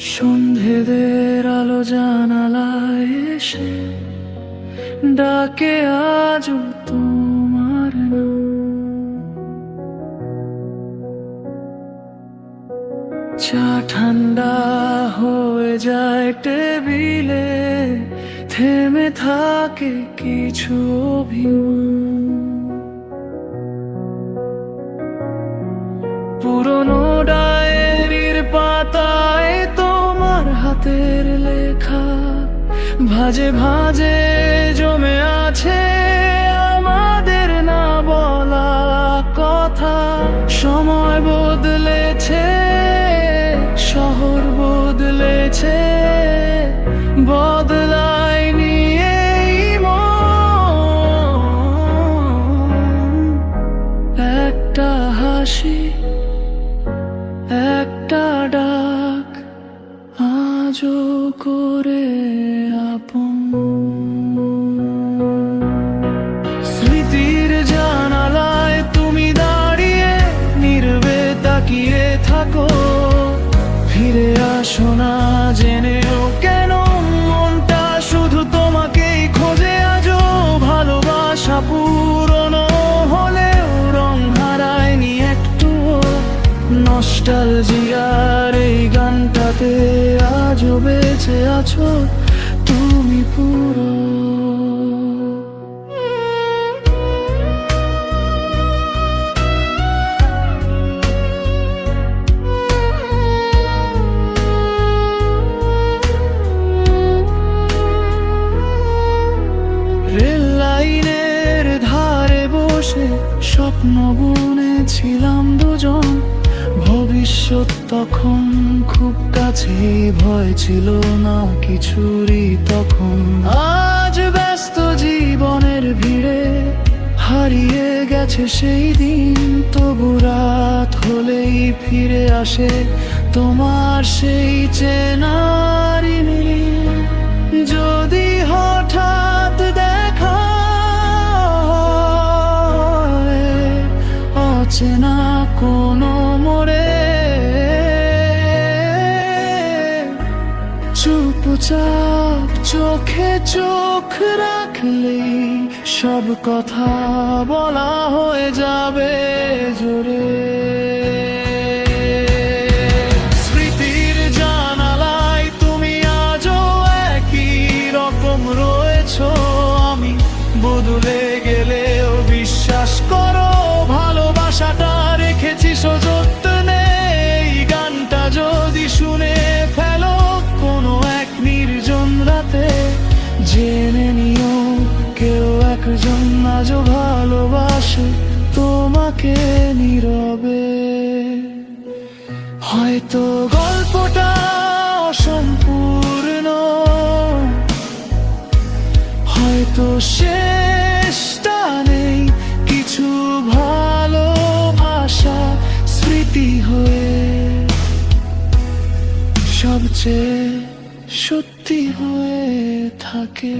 সন্ধেদের আলো জানালায় এসে ডাকে আজ তোমার নাম। চা ঠান্ডা হয়ে যায় টেবিলে, থেমে থাকে কিছু অভিমান। পুরনো ডায়েরির পাতায় তোমার হাতের লেখা ভাজে ভাজে জমে আছে আমাদের না বলা কথা। সময় বদলেছে, শহর বদলেছে, বদলায়নি এই মন। একটা হাসি, একটা ডাক আজও করে আপন। স্মৃতির জানালায় তুমি দাঁড়িয়ে নীরবে তাকিয়ে থাকো, ফিরে আসো না জেনেও কেন মনটা শুধু তোমাকেই খোঁজে আজও। ভালোবাসা পুরনো হলেও রং হারায়নি একটুও, নস্টালজিয়ার এই গানটাতে আজও বেঁচে আছো তুমি পুরো। রেল লাইনের ধারে বসে স্বপ্ন বুনেছিলাম দুজন, ভবিষ্যৎ তখন খুব কাছে, ভয় ছিল না কিছুরই তখন। আজ ব্যস্ত জীবনের ভিড়ে হারিয়ে গেছে সেই দিন, তবু রাত হলেই ফিরে আসে তোমার সেই চেনার নীল। যদি হঠাৎ দেখা হয় অচেনা কোনো মোড়ে, চুপচাপ চোখে চোখ রাখলেই সব কথা বলা হয়ে যাবে জোরে। স্মৃতির জানালায় তুমি আজও একই রকম রয়েছো, আমি বদলে গেলেও বিশ্বাস করো ভালোবাসাটা রেখেছি সযত্নে। এই গানটা যদি শুনে ফেলো কোনো এক নির্জন রাতে, জেনে নিও কেউ একজন আজও ভালোবাসে তোমাকে নীরবে। হয়তো গল্পটা অসম্পূর্ণ, হয়তো শেষটা নেই কিছু, ভালোবাসা স্মৃতি হয়ে সবচেয়ে সত্যি হয়ে থাকে।